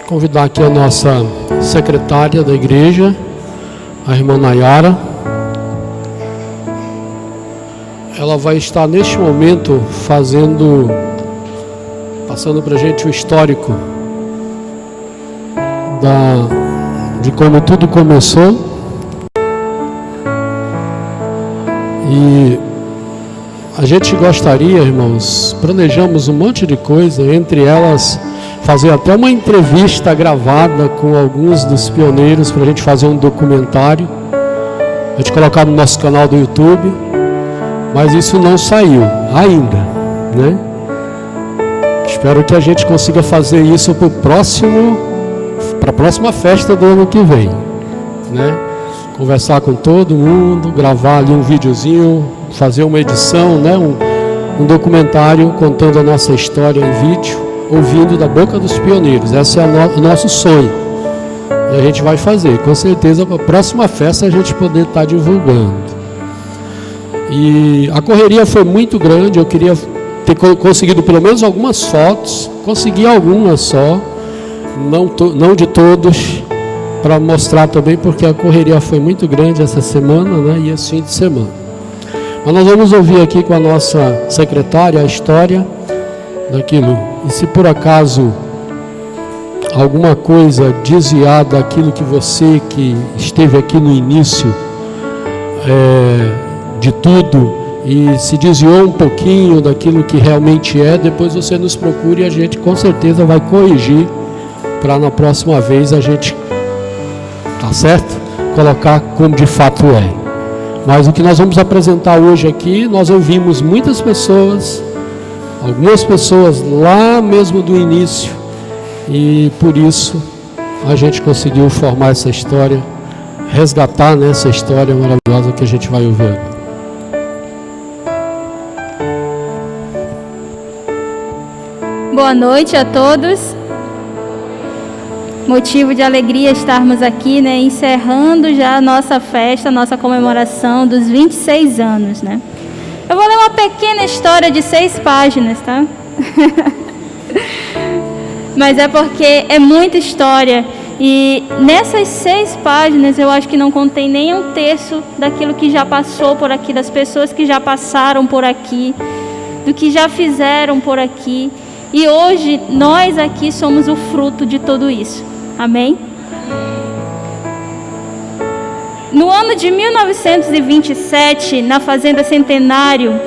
Convidar aqui a nossa secretária da igreja, a irmã Nayara. Ela vai estar neste momento passando para a gente o histórico de como tudo começou. E a gente gostaria, irmãos, planejamos um monte de coisa, entre elas fazer até uma entrevista gravada com alguns dos pioneiros para a gente fazer um documentário, a gente colocar no nosso canal do YouTube, mas isso não saiu ainda, né? Espero que a gente consiga fazer isso para a próxima festa do ano que vem, né? Conversar com todo mundo, gravar ali um videozinho, fazer uma edição, né? Um documentário contando a nossa história em vídeo, ouvindo da boca dos pioneiros. Esse é o nosso sonho. E a gente vai fazer. Com certeza, para a próxima festa a gente poder estar divulgando. E a correria foi muito grande. Eu queria ter conseguido pelo menos algumas fotos. Consegui algumas só. Não de todos. Para mostrar também, porque a correria foi muito grande essa semana, né? E esse fim de semana. Mas nós vamos ouvir aqui com a nossa secretária a história daquilo. E se por acaso alguma coisa desviar daquilo que você que esteve aqui no início de tudo e se desviou um pouquinho daquilo que realmente é, depois você nos procure e a gente com certeza vai corrigir para na próxima vez a gente, tá certo? Colocar como de fato é. Mas o que nós vamos apresentar hoje aqui, nós ouvimos muitas pessoas, algumas pessoas lá mesmo do início, e por isso a gente conseguiu formar essa história, resgatar nessa história maravilhosa que a gente vai ouvir agora. Boa noite a todos. Motivo de alegria estarmos aqui, né, encerrando já a nossa festa, a nossa comemoração dos 26 anos, né? Eu vou ler uma pequena história de 6 páginas, tá? Mas é porque é muita história e nessas 6 páginas eu acho que não contém nem um terço daquilo que já passou por aqui, das pessoas que já passaram por aqui, do que já fizeram por aqui. E hoje nós aqui somos o fruto de tudo isso. Amém? No ano de 1927, na Fazenda Centenário,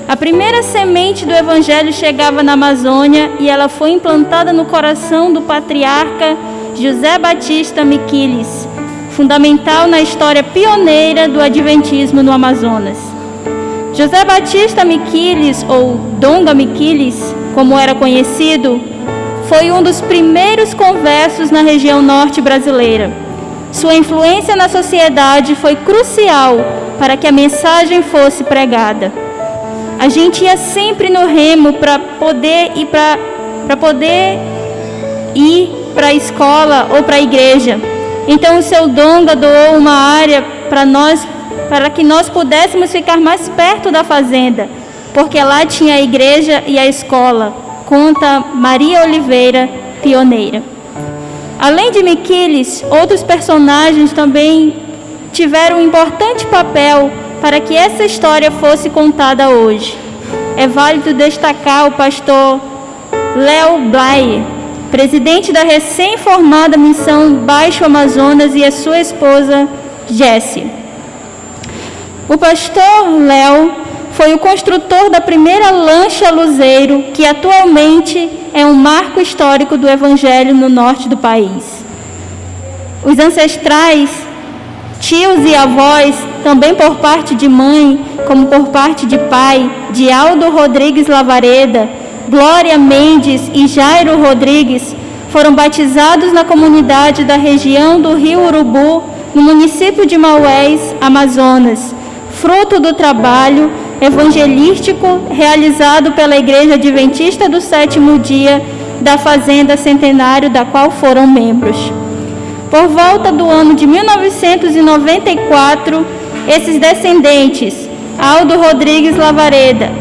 a primeira semente do Evangelho chegava na Amazônia e ela foi implantada no coração do patriarca José Batista Miquiles, fundamental na história pioneira do Adventismo no Amazonas. José Batista Miquiles, ou Donga Miquiles, como era conhecido, foi um dos primeiros conversos na região norte brasileira. Sua influência na sociedade foi crucial para que a mensagem fosse pregada. A gente ia sempre no remo para poder ir para a escola ou para a igreja. Então o seu Donga doou uma área para que nós pudéssemos ficar mais perto da fazenda, porque lá tinha a igreja e a escola, conta Maria Oliveira, pioneira. Além de Miquiles, outros personagens também tiveram um importante papel para que essa história fosse contada hoje. É válido destacar o pastor Léo Blair, presidente da recém-formada Missão Baixo Amazonas, e a sua esposa Jessie. O pastor Léo foi o construtor da primeira lancha luzeiro, que atualmente é um marco histórico do Evangelho no norte do país. Os ancestrais, tios e avós, também por parte de mãe, como por parte de pai, de Aldo Rodrigues Lavareda, Glória Mendes e Jairo Rodrigues, foram batizados na comunidade da região do Rio Urubu, no município de Maués, Amazonas, fruto do trabalho evangelístico realizado pela Igreja Adventista do 7º Dia da Fazenda Centenário, da qual foram membros. Por volta do ano de 1994, esses descendentes, Aldo Rodrigues Lavareda,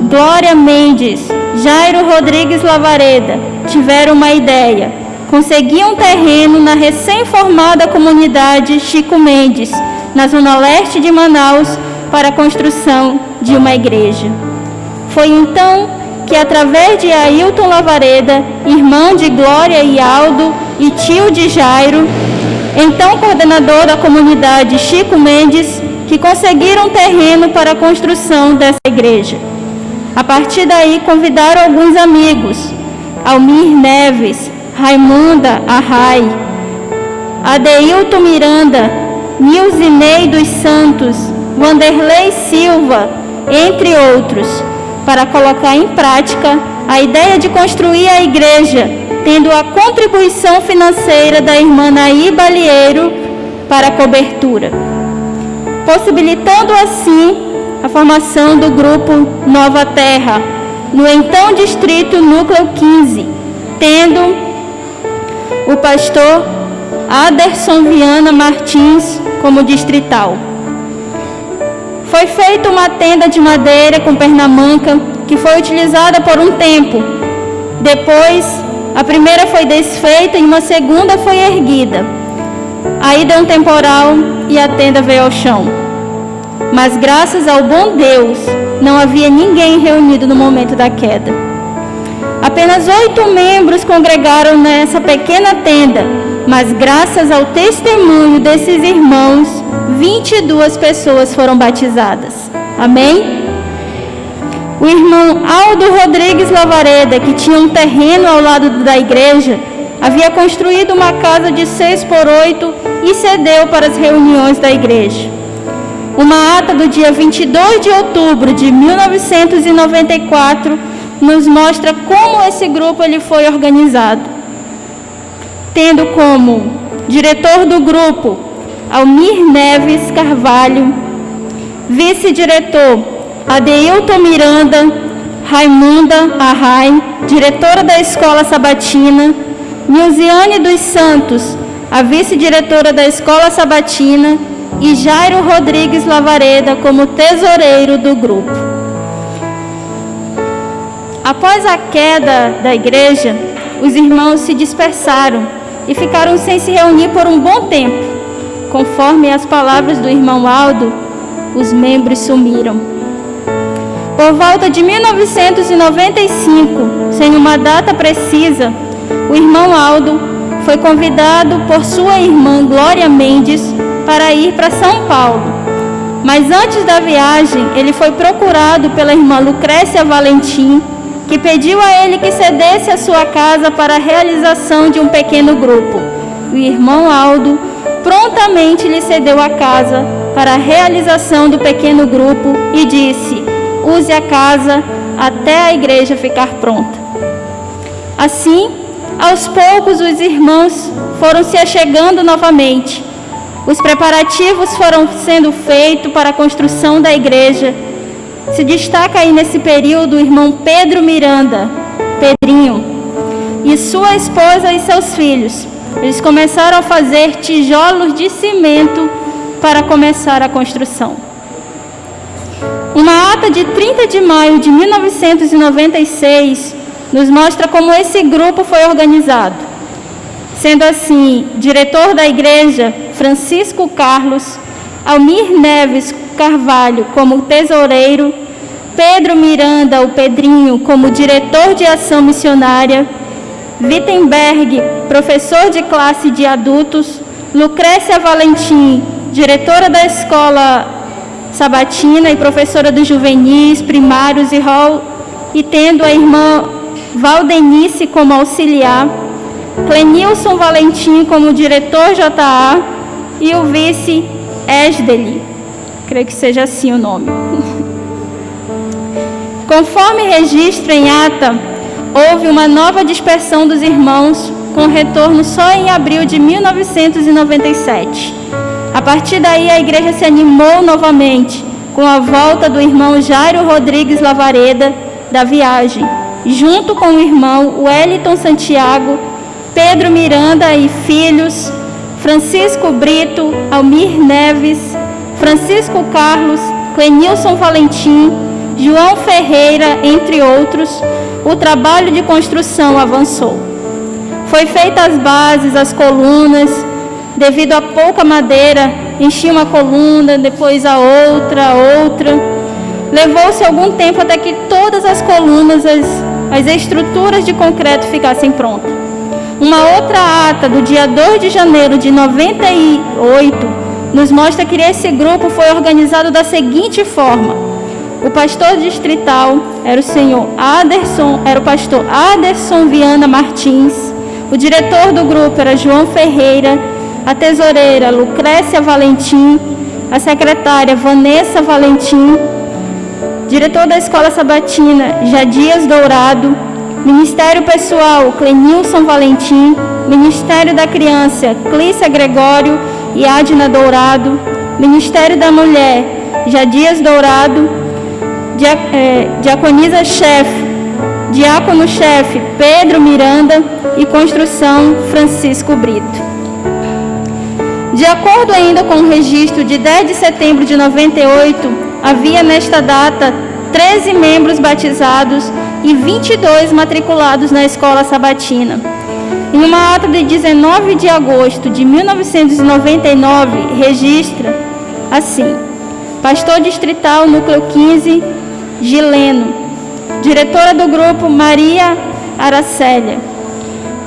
Glória Mendes, Jairo Rodrigues Lavareda, tiveram uma ideia: conseguiam um terreno na recém-formada comunidade Chico Mendes, na zona leste de Manaus, para a construção de uma igreja. Foi então que, através de Ailton Lavareda, irmão de Glória e Aldo e tio de Jairo, então coordenador da comunidade Chico Mendes, que conseguiram terreno para a construção dessa igreja. A partir daí, convidaram alguns amigos, Almir Neves, Raimunda Arrai, Adeilton Miranda, Nilzinei dos Santos, Vanderlei Silva, entre outros, para colocar em prática a ideia de construir a igreja, tendo a contribuição financeira da irmã Naí Balieiro para a cobertura, possibilitando assim a formação do grupo Nova Terra, no então distrito Núcleo 15, tendo o pastor Aderson Viana Martins como distrital. Foi feita uma tenda de madeira com pernamanca, que foi utilizada por um tempo. Depois, a primeira foi desfeita e uma segunda foi erguida. Aí deu um temporal e a tenda veio ao chão. Mas graças ao bom Deus, não havia ninguém reunido no momento da queda. Apenas 8 membros congregaram nessa pequena tenda, mas graças ao testemunho desses irmãos, 22 pessoas foram batizadas. Amém? O irmão Aldo Rodrigues Lavareda, que tinha um terreno ao lado da igreja, havia construído uma casa de 6x8 e cedeu para as reuniões da igreja. Uma ata do dia 22 de outubro de 1994 nos mostra como esse grupo ele foi organizado, tendo como diretor do grupo Almir Neves Carvalho, vice-diretor Adeilton Miranda, Raimunda Arrai, diretora da Escola Sabatina, Nilziane dos Santos, a vice-diretora da Escola Sabatina, e Jairo Rodrigues Lavareda como tesoureiro do grupo. Após a queda da igreja, os irmãos se dispersaram e ficaram sem se reunir por um bom tempo. Conforme as palavras do irmão Aldo, os membros sumiram. Por volta de 1995, sem uma data precisa, o irmão Aldo foi convidado por sua irmã Glória Mendes para ir para São Paulo. Mas antes da viagem, ele foi procurado pela irmã Lucrécia Valentim, que pediu a ele que cedesse a sua casa para a realização de um pequeno grupo. O irmão Aldo prontamente lhe cedeu a casa para a realização do pequeno grupo e disse: use a casa até a igreja ficar pronta. Assim, aos poucos, os irmãos foram se achegando novamente. Os preparativos foram sendo feitos para a construção da igreja. Se destaca aí nesse período o irmão Pedro Miranda, Pedrinho, e sua esposa e seus filhos. Eles começaram a fazer tijolos de cimento para começar a construção. Uma ata de 30 de maio de 1996 nos mostra como esse grupo foi organizado. Sendo assim, diretor da igreja, Francisco Carlos, Almir Neves Carvalho como tesoureiro, Pedro Miranda, o Pedrinho, como diretor de ação missionária, Wittenberg, professor de classe de adultos, Lucrécia Valentim, diretora da escola sabatina e professora dos juvenis, primários e hall, e tendo a irmã Valdenice como auxiliar, Clenilson Valentim como diretor JA e o vice Esdeli, creio que seja assim o nome. Conforme registro em ata, houve uma nova dispersão dos irmãos, com retorno só em abril de 1997. A partir daí, a igreja se animou novamente, com a volta do irmão Jairo Rodrigues Lavareda da viagem, junto com o irmão Wellington Santiago, Pedro Miranda e filhos, Francisco Brito, Almir Neves, Francisco Carlos, Clenilson Valentim, João Ferreira, entre outros. O trabalho de construção avançou. Foi feita as bases, as colunas. Devido a pouca madeira, enchia uma coluna, depois a outra. Levou-se algum tempo até que todas as colunas, as estruturas de concreto ficassem prontas. Uma outra ata do dia 2 de janeiro de 98 nos mostra que esse grupo foi organizado da seguinte forma: o pastor distrital era o pastor Aderson Viana Martins, o diretor do grupo era João Ferreira, a tesoureira Lucrécia Valentim, a secretária Vanessa Valentim, diretor da escola sabatina Jadias Dourado, Ministério Pessoal Clenilson Valentim, Ministério da Criança Clícia Gregório e Adna Dourado, Ministério da Mulher Jadias Dourado, Diaconisa-chefe, Diácono-chefe Pedro Miranda e Construção Francisco Brito. De acordo ainda com o registro de 10 de setembro de 98, havia nesta data 13 membros batizados e 22 matriculados na escola sabatina. Em uma ata de 19 de agosto de 1999, registra assim: pastor distrital núcleo 15, Gileno. Diretora do grupo, Maria Aracélia.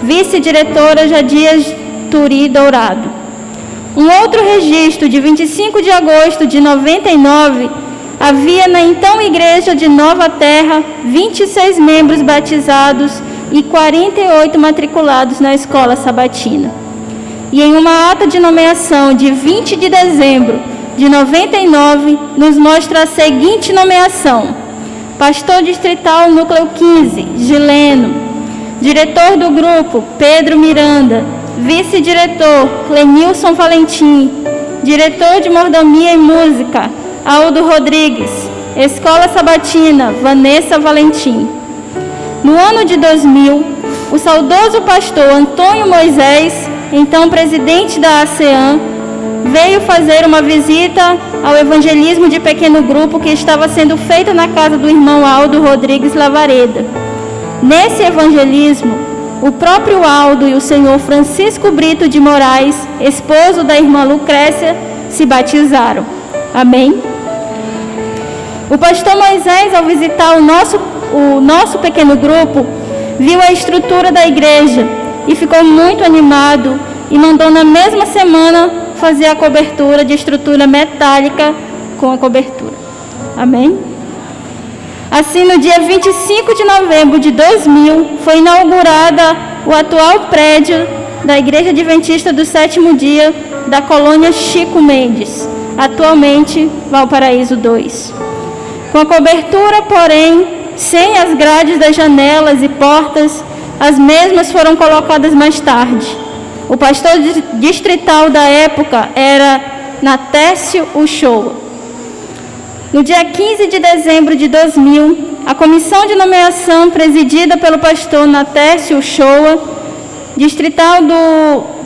Vice-diretora, Jadias Turi Dourado. Um outro registro de 25 de agosto de 99, havia na então Igreja de Nova Terra 26 membros batizados e 48 matriculados na escola sabatina. E em uma ata de nomeação de 20 de dezembro de 99, nos mostra a seguinte nomeação: pastor distrital núcleo 15, Gileno. Diretor do grupo, Pedro Miranda. Vice-diretor, Clenilson Valentim. Diretor de mordomia e música, Aldo Rodrigues. Escola sabatina, Vanessa Valentim. No ano de 2000, o saudoso pastor Antônio Moisés, então presidente da ASEAN, veio fazer uma visita ao evangelismo de pequeno grupo que estava sendo feito na casa do irmão Aldo Rodrigues Lavareda. Nesse evangelismo, o próprio Aldo e o senhor Francisco Brito de Moraes, esposo da irmã Lucrécia, se batizaram. Amém? O pastor Moisés, ao visitar o nosso pequeno grupo, viu a estrutura da igreja e ficou muito animado e mandou na mesma semana fazer a cobertura de estrutura metálica com a cobertura. Amém? Assim, no dia 25 de novembro de 2000, foi inaugurada o atual prédio da Igreja Adventista do Sétimo Dia da colônia Chico Mendes, atualmente Valparaíso 2. Com a cobertura, porém, sem as grades das janelas e portas, as mesmas foram colocadas mais tarde. O pastor distrital da época era Natécio Uchoa. No dia 15 de dezembro de 2000, a comissão de nomeação presidida pelo pastor Natécio Uchoa, distrital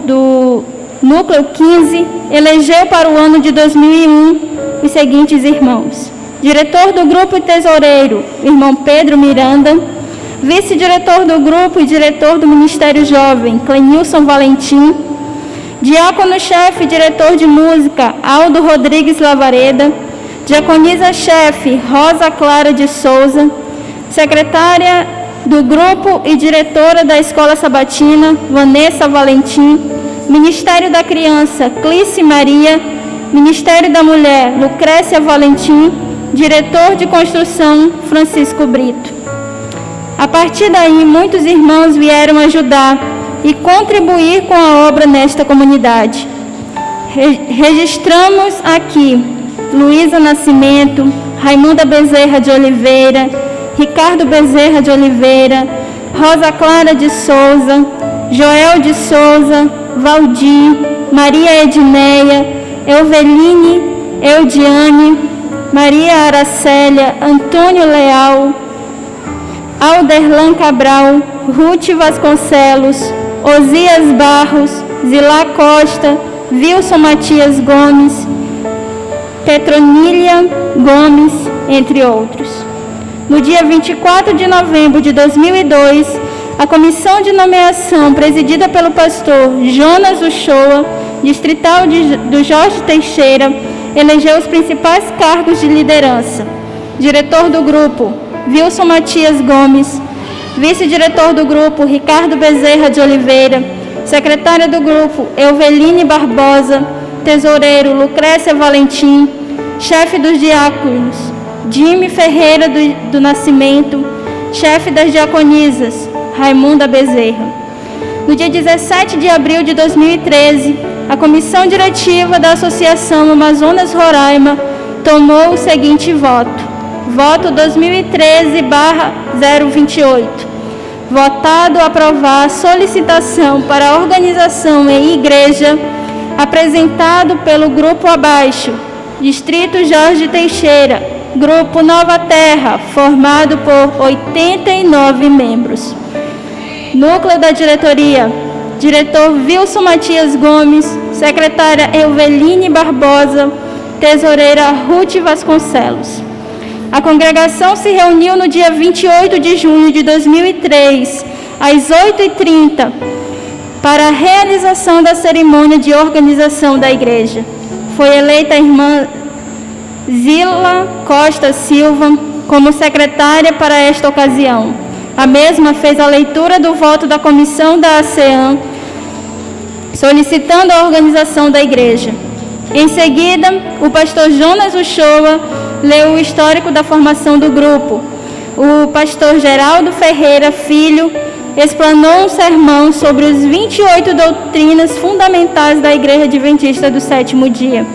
do Núcleo 15, elegeu para o ano de 2001 os seguintes irmãos: diretor do grupo e tesoureiro, irmão Pedro Miranda; vice-diretor do grupo e diretor do Ministério Jovem, Clenilson Valentim; diácono-chefe e diretor de música, Aldo Rodrigues Lavareda; diaconisa-chefe, Rosa Clara de Souza; secretária do grupo e diretora da Escola Sabatina, Vanessa Valentim; Ministério da Criança, Clícia Maria; Ministério da Mulher, Lucrécia Valentim; diretor de Construção, Francisco Brito. A partir daí, muitos irmãos vieram ajudar e contribuir com a obra nesta comunidade. Registramos aqui Luísa Nascimento, Raimunda Bezerra de Oliveira, Ricardo Bezerra de Oliveira, Rosa Clara de Souza, Joel de Souza, Valdir, Maria Edneia, Euveline, Eudiane, Maria Aracélia, Antônio Leal, Alderlan Cabral, Ruth Vasconcelos, Osias Barros, Zilá Costa, Wilson Matias Gomes, Petronília Gomes, entre outros. No dia 24 de novembro de 2002, A comissão de nomeação, presidida pelo pastor Jonas Uchoa, distrital do Jorge Teixeira, elegeu os principais cargos de liderança. Diretor do grupo, Wilson Matias Gomes. Vice-diretor do grupo, Ricardo Bezerra de Oliveira. Secretária do grupo, Euveline Barbosa. Tesoureiro, Lucrécia Valentim. Chefe dos diáconos, Jimmy Ferreira do Nascimento. Chefe das diaconisas, Raimunda Bezerra. No dia 17 de abril de 2013, a comissão diretiva da Associação Amazonas Roraima tomou o seguinte voto. Voto 2013/028. Votado aprovar a solicitação para a organização em igreja apresentado pelo grupo abaixo, Distrito Jorge Teixeira, Grupo Nova Terra, formado por 89 membros. Núcleo da diretoria, diretor Wilson Matias Gomes, secretária Euveline Barbosa, tesoureira Ruth Vasconcelos. A congregação se reuniu no dia 28 de junho de 2003, às 8h30, para a realização da cerimônia de organização da igreja. Foi eleita a irmã Zila Costa Silva como secretária para esta ocasião. A mesma fez a leitura do voto da comissão da ASEAN, solicitando a organização da igreja. Em seguida, o pastor Jonas Uchoa leu o histórico da formação do grupo. O pastor Geraldo Ferreira Filho explanou um sermão sobre os 28 doutrinas fundamentais da Igreja Adventista do Sétimo Dia.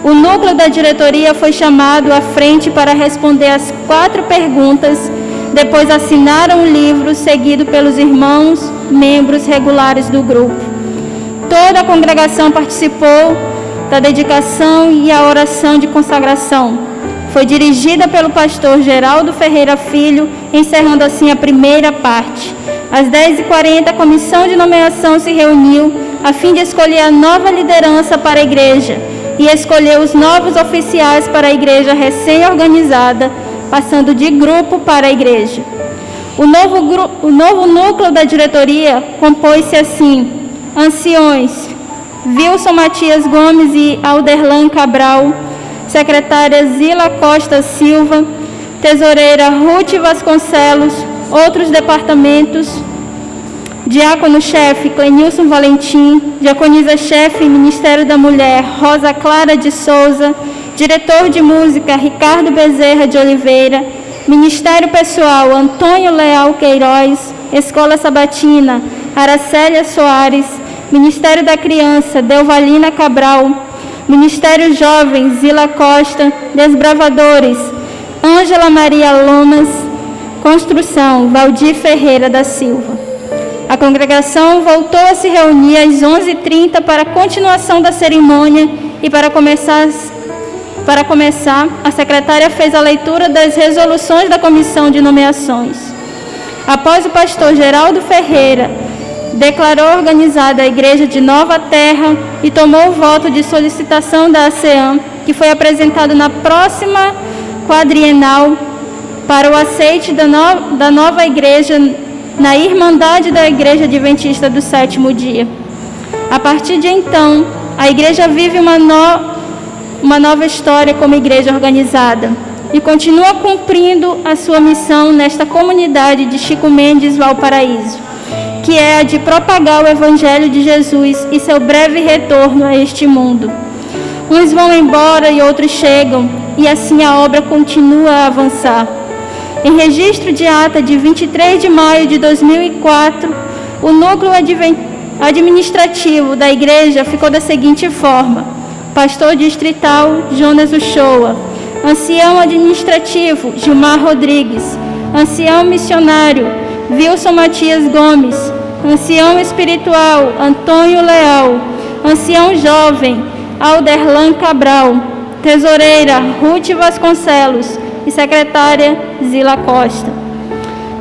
O núcleo da diretoria foi chamado à frente para responder as 4 perguntas, depois assinaram o livro, seguido pelos irmãos, membros regulares do grupo. Toda a congregação participou da dedicação e a oração de consagração. Foi dirigida pelo pastor Geraldo Ferreira Filho, encerrando assim a primeira parte. Às 10h40, a comissão de nomeação se reuniu a fim de escolher a nova liderança para a igreja e escolher os novos oficiais para a igreja recém-organizada, passando de grupo para a igreja. O novo núcleo da diretoria compôs-se assim: anciões, Wilson Matias Gomes e Alderlan Cabral, secretária Zila Costa Silva, tesoureira Ruth Vasconcelos, outros departamentos, diácono-chefe Clenilson Valentim, diaconisa-chefe Ministério da Mulher Rosa Clara de Souza, diretor de música Ricardo Bezerra de Oliveira, Ministério Pessoal Antônio Leal Queiroz, Escola Sabatina Aracélia Soares, Ministério da Criança Delvalina Cabral, Ministério Jovem Zila Costa, Desbravadores Ângela Maria Lomas, Construção Valdir Ferreira da Silva. A congregação voltou a se reunir às 11h30 para a continuação da cerimônia e para começar, a secretária fez a leitura das resoluções da comissão de nomeações. Após o pastor Geraldo Ferreira declarou organizada a igreja de Nova Terra e tomou o voto de solicitação da ASEAN, que foi apresentado na próxima quadrienal para o aceite da nova igreja na Irmandade da Igreja Adventista do Sétimo Dia. A partir de então, a igreja vive uma nova história como igreja organizada e continua cumprindo a sua missão nesta comunidade de Chico Mendes, Valparaíso, que é a de propagar o Evangelho de Jesus e seu breve retorno a este mundo. Uns vão embora e outros chegam, e assim a obra continua a avançar. Em registro de ata de 23 de maio de 2004, o núcleo administrativo da igreja ficou da seguinte forma: pastor distrital Jonas Uchoa, ancião administrativo Gilmar Rodrigues, ancião missionário Wilson Matias Gomes, ancião espiritual Antônio Leal, ancião jovem Alderlan Cabral, tesoureira Ruth Vasconcelos e secretária Zila Costa.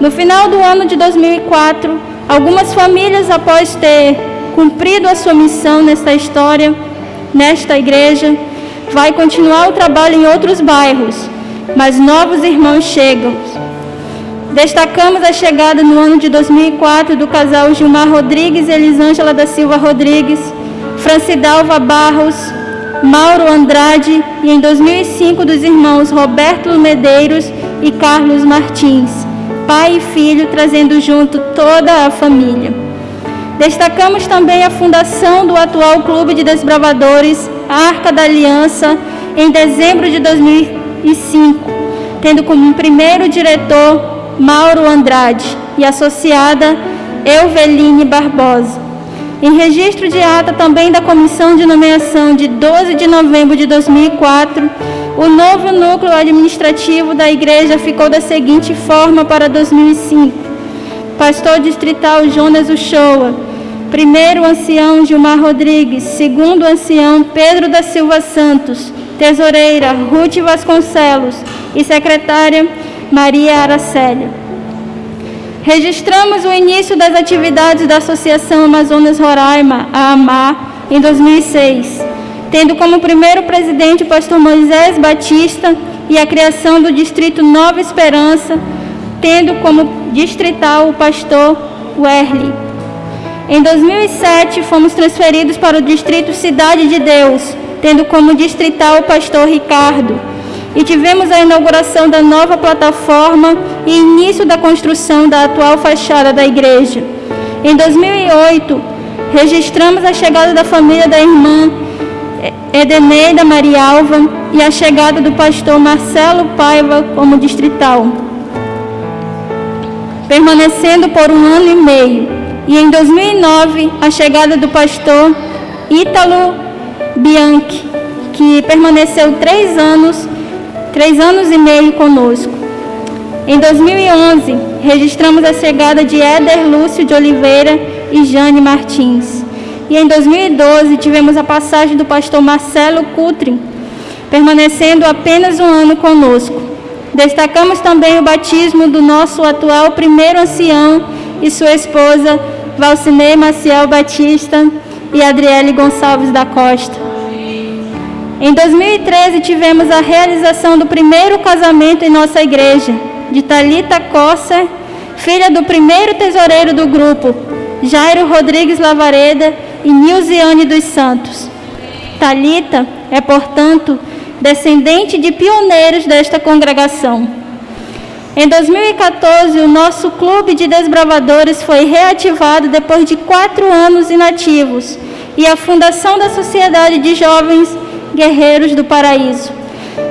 No final do ano de 2004, algumas famílias, após ter cumprido a sua missão nesta igreja, vai continuar o trabalho em outros bairros, mas novos irmãos chegam. Destacamos a chegada no ano de 2004 do casal Gilmar Rodrigues e Elisângela da Silva Rodrigues, Francidalva Barros, Mauro Andrade, e em 2005 dos irmãos Roberto Medeiros e Carlos Martins, pai e filho, trazendo junto toda a família. Destacamos também a fundação do atual Clube de Desbravadores Arca da Aliança em dezembro de 2005, tendo como primeiro diretor Mauro Andrade e associada Euveline Barbosa. Em registro de ata também da comissão de nomeação de 12 de novembro de 2004, o novo núcleo administrativo da igreja ficou da seguinte forma para 2005. Pastor distrital Jonas Uchoa, primeiro ancião Gilmar Rodrigues, segundo ancião Pedro da Silva Santos, tesoureira Ruth Vasconcelos e secretária Maria Aracélia. Registramos o início das atividades da Associação Amazonas Roraima, a AMAR, em 2006, tendo como primeiro presidente o pastor Moisés Batista, e a criação do distrito Nova Esperança, tendo como distrital o pastor Werli. Em 2007, fomos transferidos para o distrito Cidade de Deus, tendo como distrital o pastor Ricardo, e tivemos a inauguração da nova plataforma e início da construção da atual fachada da igreja. Em 2008, registramos a chegada da família da irmã Edeneida Marialva e a chegada do pastor Marcelo Paiva como distrital, permanecendo por 1 ano e meio. E em 2009, a chegada do pastor Ítalo Bianchi, que permaneceu 3 anos e meio conosco. Em 2011, registramos a chegada de Éder Lúcio de Oliveira e Jane Martins. E em 2012, tivemos a passagem do pastor Marcelo Cutrin, permanecendo apenas 1 ano conosco. Destacamos também o batismo do nosso atual primeiro ancião e sua esposa, Valcinei Maciel Batista e Adriele Gonçalves da Costa. Em 2013, tivemos a realização do primeiro casamento em nossa igreja, de Thalita Cosser, filha do primeiro tesoureiro do grupo, Jairo Rodrigues Lavareda e Nilziane dos Santos. Thalita é, portanto, descendente de pioneiros desta congregação. Em 2014, o nosso clube de desbravadores foi reativado depois de 4 anos inativos, e a fundação da Sociedade de Jovens Guerreiros do Paraíso,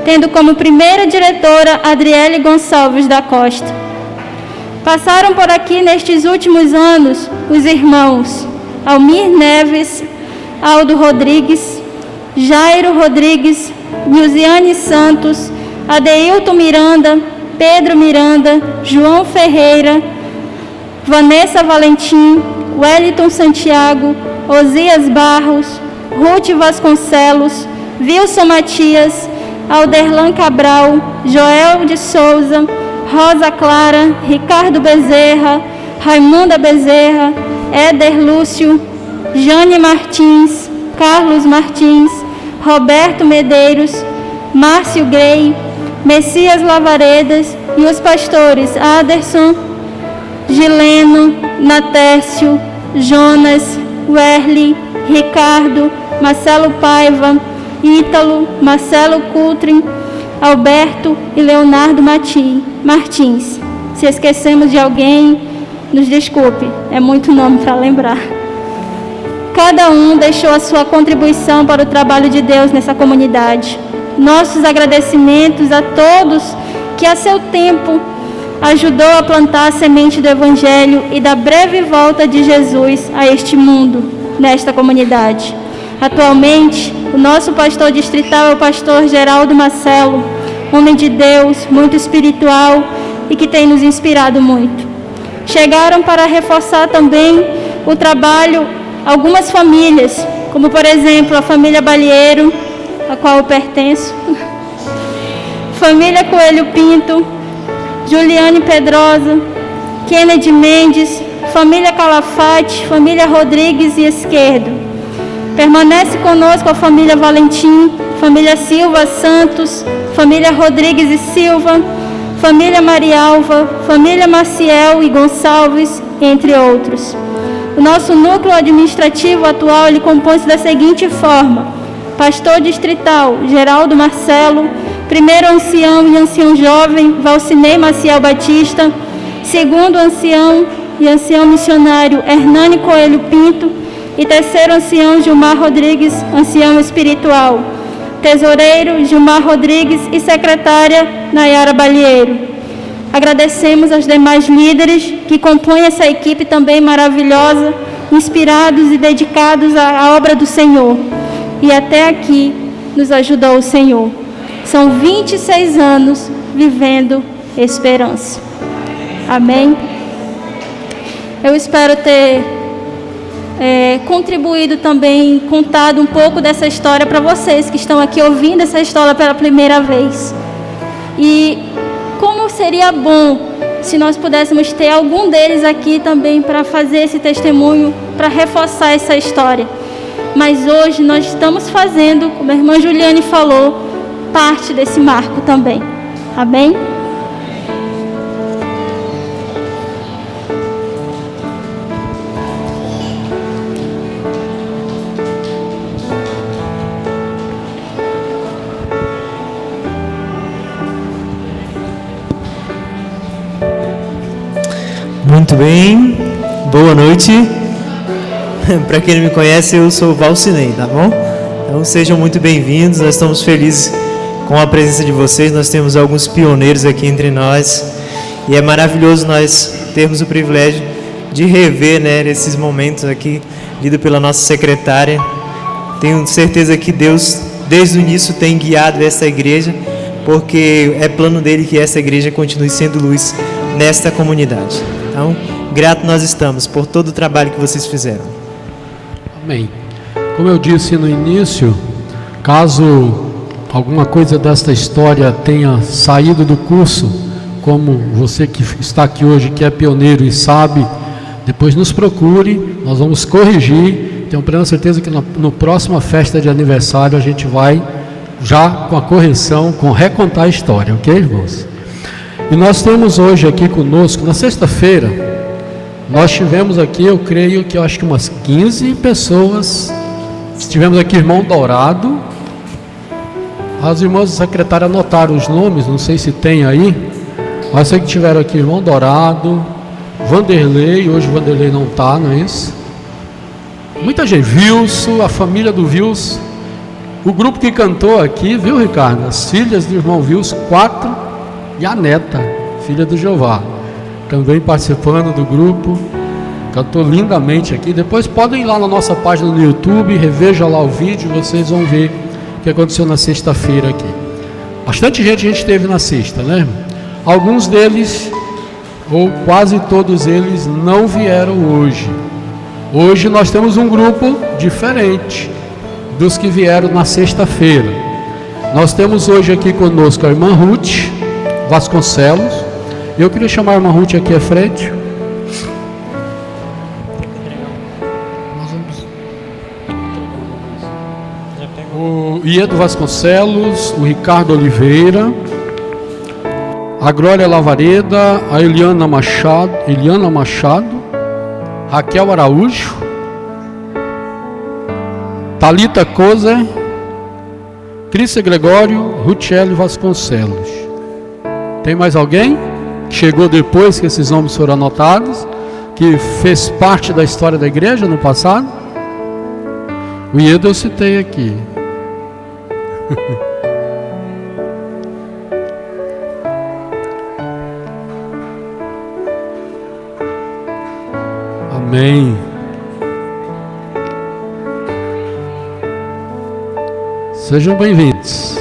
tendo como primeira diretora Adriele Gonçalves da Costa. Passaram por aqui nestes últimos anos os irmãos Almir Neves, Aldo Rodrigues, Jairo Rodrigues, Nilziane Santos, Adeilton Miranda, Pedro Miranda, João Ferreira, Vanessa Valentim, Wellington Santiago, Osias Barros, Ruth Vasconcelos, Wilson Matias, Alderlan Cabral, Joel de Souza, Rosa Clara, Ricardo Bezerra, Raimunda Bezerra, Éder Lúcio, Jane Martins, Carlos Martins, Roberto Medeiros, Márcio Grey, Messias Lavaredas e os pastores Aderson, Gileno, Natércio, Jonas, Werli, Ricardo, Marcelo Paiva, Ítalo, Marcelo Cutrin, Alberto e Leonardo Martins. Se esquecemos de alguém, nos desculpe, é muito nome para lembrar. Cada um deixou a sua contribuição para o trabalho de Deus nessa comunidade. Nossos agradecimentos a todos que a seu tempo ajudou a plantar a semente do Evangelho e da breve volta de Jesus a este mundo, nesta comunidade. Atualmente, o nosso pastor distrital é o pastor Geraldo Marcelo, homem de Deus, muito espiritual e que tem nos inspirado muito. Chegaram para reforçar também o trabalho algumas famílias, como por exemplo a família Balieiro, a qual eu pertenço, família Coelho Pinto, Juliane Pedrosa, Kennedy Mendes, família Calafate, família Rodrigues e Esquerdo. Permanece conosco a família Valentim, família Silva Santos, família Rodrigues e Silva, família Marialva, família Maciel e Gonçalves, entre outros. O nosso núcleo administrativo atual ele compõe-se da seguinte forma: pastor distrital, Geraldo Marcelo; primeiro ancião e ancião jovem, Valcinei Maciel Batista; segundo ancião e ancião missionário, Hernani Coelho Pinto; e terceiro ancião, Gilmar Rodrigues, ancião espiritual; tesoureiro, Gilmar Rodrigues, e secretária, Nayara Balieiro. Agradecemos aos demais líderes que compõem essa equipe também maravilhosa, inspirados e dedicados à obra do Senhor. E até aqui nos ajudou o Senhor. São 26 anos vivendo esperança. Amém? Eu espero ter contribuído também, contado um pouco dessa história para vocês que estão aqui ouvindo essa história pela primeira vez. E como seria bom se nós pudéssemos ter algum deles aqui também para fazer esse testemunho, para reforçar essa história. Mas hoje nós estamos fazendo, como a irmã Juliane falou, parte desse marco também. Amém? Muito bem, boa noite. Para quem não me conhece, eu sou o Valcinei, tá bom? Então sejam muito bem-vindos, nós estamos felizes com a presença de vocês. Nós temos alguns pioneiros aqui entre nós e é maravilhoso nós termos o privilégio de rever, né, esses momentos aqui, lido pela nossa secretária. Tenho certeza que Deus, desde o início, tem guiado essa igreja, porque é plano dele que essa igreja continue sendo luz nesta comunidade. Então, grato nós estamos por todo o trabalho que vocês fizeram. Amém. Como eu disse no início, caso alguma coisa desta história tenha saído do curso, como você que está aqui hoje, que é pioneiro e sabe, depois nos procure, nós vamos corrigir. Tenho plena certeza que no próxima festa de aniversário a gente vai já com a correção, com recontar a história, ok, irmãos? E nós temos hoje aqui conosco, na sexta-feira, nós tivemos aqui, eu creio que acho que umas 15 pessoas. Tivemos aqui irmão Dourado. As irmãs secretárias anotaram os nomes, não sei se tem aí, mas sei que tiveram aqui irmão Dourado, Vanderlei, hoje o Vanderlei não está, não é isso? Muita gente, Vilso, a família do Vilso, o grupo que cantou aqui, viu, Ricardo? As filhas do irmão Vilso, 4, e a neta, filha do Jeová, também participando do grupo, cantou lindamente aqui. Depois podem ir lá na nossa página no YouTube, reveja lá o vídeo, vocês vão ver o que aconteceu na sexta-feira aqui. Bastante gente a gente teve na sexta, né? Alguns deles, ou quase todos eles, não vieram hoje. Hoje nós temos um grupo diferente dos que vieram na sexta-feira. Nós temos hoje aqui conosco a irmã Ruth Vasconcelos. Eu queria chamar a irmã Ruth aqui à frente. O Iedo Vasconcelos, o Ricardo Oliveira, a Glória Lavareda, a Eliana Machado, Raquel Araújo, Thalita Kozer, Crícia Gregório, Ruthele Vasconcelos. Tem mais alguém que chegou depois que esses nomes foram anotados, que fez parte da história da igreja no passado? O Iedo eu citei aqui. Amém. Sejam bem-vindos.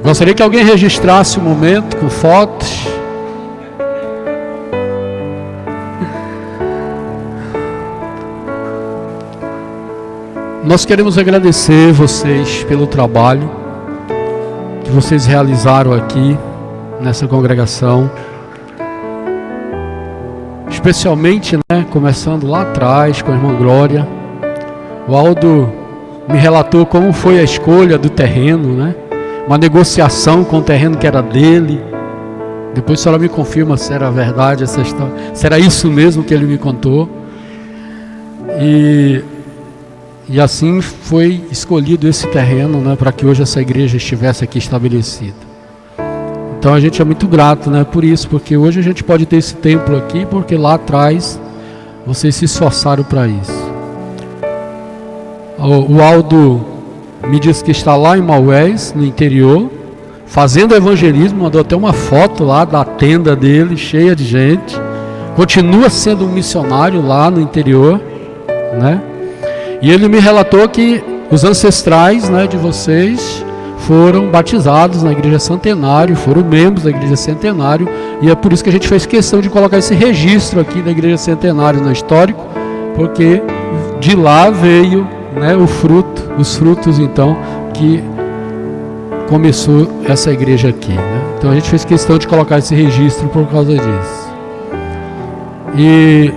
Gostaria que alguém registrasse o momento com fotos. Nós queremos agradecer vocês pelo trabalho que vocês realizaram aqui nessa congregação. Especialmente, né, começando lá atrás com a irmã Glória. O Aldo me relatou como foi a escolha do terreno, né? uma negociação com o terreno que era dele. Depois a senhora me confirma se era verdade essa história, se era isso mesmo que ele me contou. E assim foi escolhido esse terreno, né, para que hoje essa igreja estivesse aqui estabelecida. Então a gente é muito grato, né, por isso, porque hoje a gente pode ter esse templo aqui, porque lá atrás vocês se esforçaram para isso. O Aldo me disse que está lá em Maués, no interior, fazendo evangelismo, mandou até uma foto lá da tenda dele, cheia de gente. Continua sendo um missionário lá no interior, né? E ele me relatou que os ancestrais, né, de vocês foram batizados na Igreja Centenário, foram membros da Igreja Centenário, e é por isso que a gente fez questão de colocar esse registro aqui da Igreja Centenário no histórico, porque de lá veio, né, os frutos então que começou essa igreja aqui, né? Então a gente fez questão de colocar esse registro por causa disso. E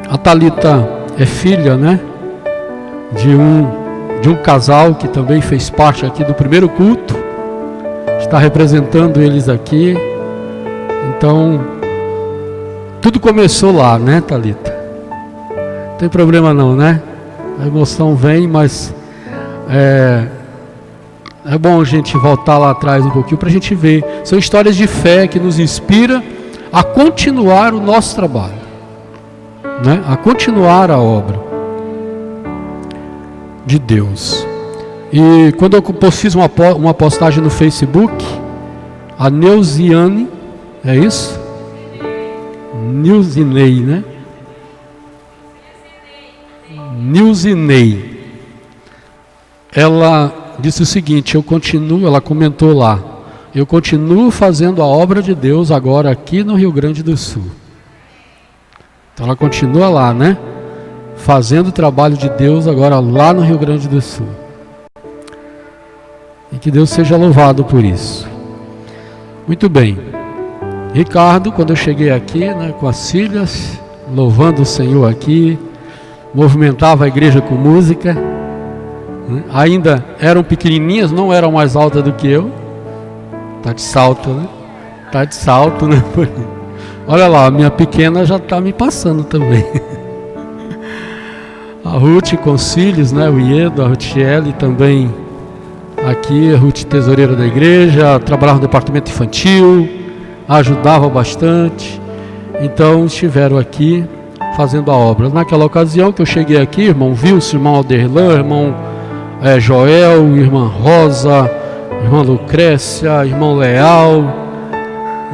a Thalita é filha, né, de um casal que também fez parte aqui do primeiro culto, está representando eles aqui. Então tudo começou lá, né, Thalita? Não tem problema não, né? A emoção vem, mas é bom a gente voltar lá atrás um pouquinho para a gente ver. São histórias de fé que nos inspiram a continuar o nosso trabalho, né? A continuar a obra de Deus. E quando eu fiz uma postagem no Facebook, a Neuziane, é isso? Neuzinei, né? Neuzinei. Ela disse o seguinte, ela comentou lá, eu continuo fazendo a obra de Deus agora aqui no Rio Grande do Sul. Então ela continua lá, né? Fazendo o trabalho de Deus agora lá no Rio Grande do Sul. E que Deus seja louvado por isso. Muito bem. Ricardo, quando eu cheguei aqui, né, com as filhas, louvando o Senhor aqui, movimentava a igreja com música, né? Ainda eram pequenininhas, não eram mais altas do que eu. Tá de salto, né? Tá de salto, né? Olha lá, a minha pequena já está me passando também. A Ruth com os filhos, né? O Iedo, a Rutiele também aqui, a Ruth tesoureira da igreja, trabalhava no departamento infantil, ajudava bastante. Então estiveram aqui fazendo a obra. Naquela ocasião que eu cheguei aqui, irmão Wilson, irmão Alderlan, irmão Joel, irmã Rosa, irmã Lucrécia, irmão Leal,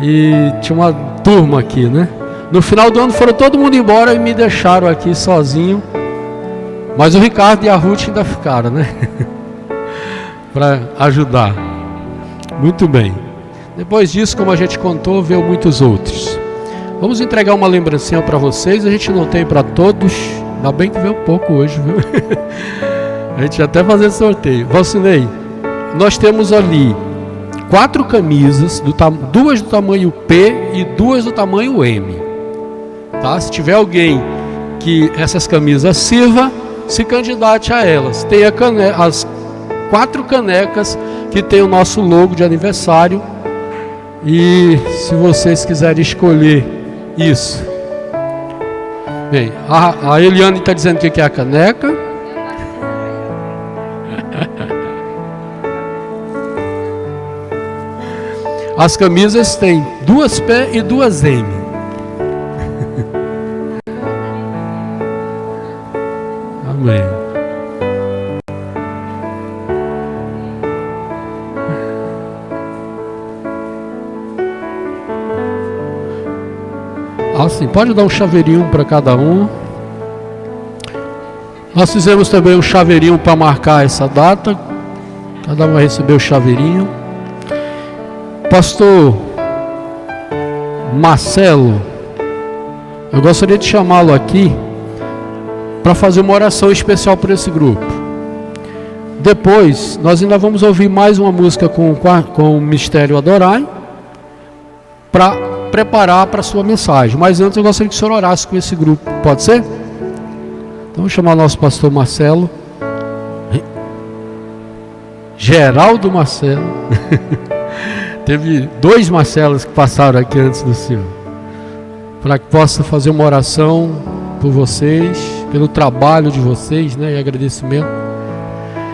e tinha uma turma aqui, né? No final do ano foram todo mundo embora e me deixaram aqui sozinho, mas o Ricardo e a Ruth ainda ficaram, né? Para ajudar. Muito bem. Depois disso, como a gente contou, veio muitos outros. Vamos entregar uma lembrancinha para vocês. A gente não tem para todos, ainda bem que veio pouco hoje, viu? A gente ia até fazer sorteio. Valcinei, nós temos ali 4 camisas, 2 do tamanho P e 2 do tamanho M, tá? Se tiver alguém que essas camisas sirva, se candidate a elas. Tem as 4 canecas que tem o nosso logo de aniversário. E se vocês quiserem escolher isso. Bem, a Eliane está dizendo que é a caneca. As camisas têm 2 P e 2 M. Amém. Assim, pode dar um chaveirinho para cada um. Nós fizemos também um chaveirinho para marcar essa data. Cada um vai receber o chaveirinho. Pastor Marcelo, eu gostaria de chamá-lo aqui para fazer uma oração especial por esse grupo. Depois, nós ainda vamos ouvir mais uma música com o Mistério Adorai, para preparar para a sua mensagem. Mas antes eu gostaria que o senhor orasse com esse grupo, pode ser? Então vamos chamar o nosso pastor Marcelo. Geraldo Marcelo. Teve 2 Marcelos que passaram aqui antes do senhor. Para que possa fazer uma oração por vocês, pelo trabalho de vocês, né, e agradecimento.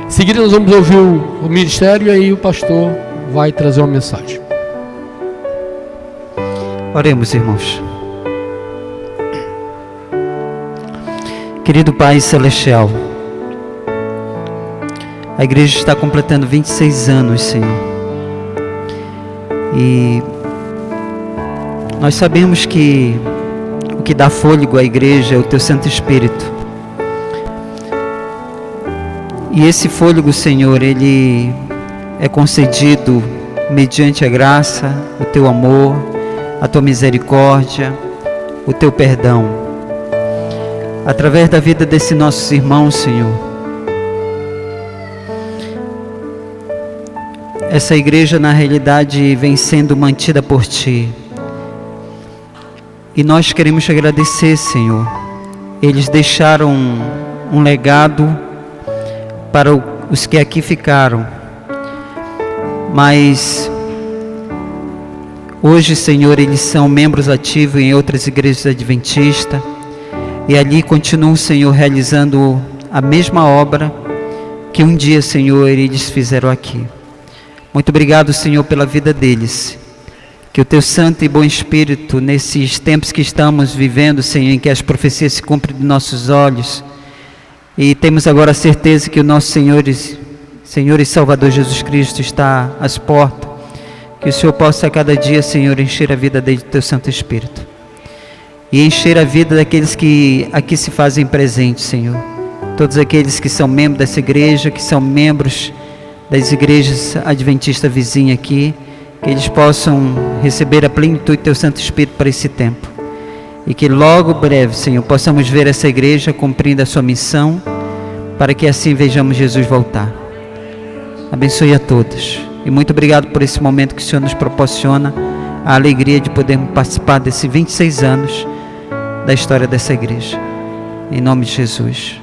Em seguida nós vamos ouvir o ministério e aí o pastor vai trazer uma mensagem. Oremos, irmãos. Querido Pai Celestial, a igreja está completando 26 anos, Senhor. E nós sabemos que o que dá fôlego à igreja é o Teu Santo Espírito. E esse fôlego, Senhor, ele é concedido mediante a graça, o Teu amor, a Tua misericórdia, o Teu perdão. Através da vida desses nossos irmãos, Senhor. Essa igreja, na realidade, vem sendo mantida por Ti. E nós queremos te agradecer, Senhor. Eles deixaram um legado para os que aqui ficaram. Mas hoje, Senhor, eles são membros ativos em outras igrejas adventistas. E ali continuam, Senhor, realizando a mesma obra que um dia, Senhor, eles fizeram aqui. Muito obrigado, Senhor, pela vida deles. Que o Teu Santo e Bom Espírito, nesses tempos que estamos vivendo, Senhor, em que as profecias se cumprem de nossos olhos, e temos agora a certeza que o nosso Senhor e Salvador Jesus Cristo está às portas, que o Senhor possa a cada dia, Senhor, encher a vida dele do Teu Santo Espírito, e encher a vida daqueles que aqui se fazem presentes, Senhor. Todos aqueles que são membros dessa igreja, que são membros das igrejas adventistas vizinhas aqui, que eles possam receber a plenitude do Teu Santo Espírito para esse tempo. E que logo breve, Senhor, possamos ver essa igreja cumprindo a sua missão, para que assim vejamos Jesus voltar. Abençoe a todos. E muito obrigado por esse momento que o Senhor nos proporciona, a alegria de podermos participar desses 26 anos da história dessa igreja. Em nome de Jesus.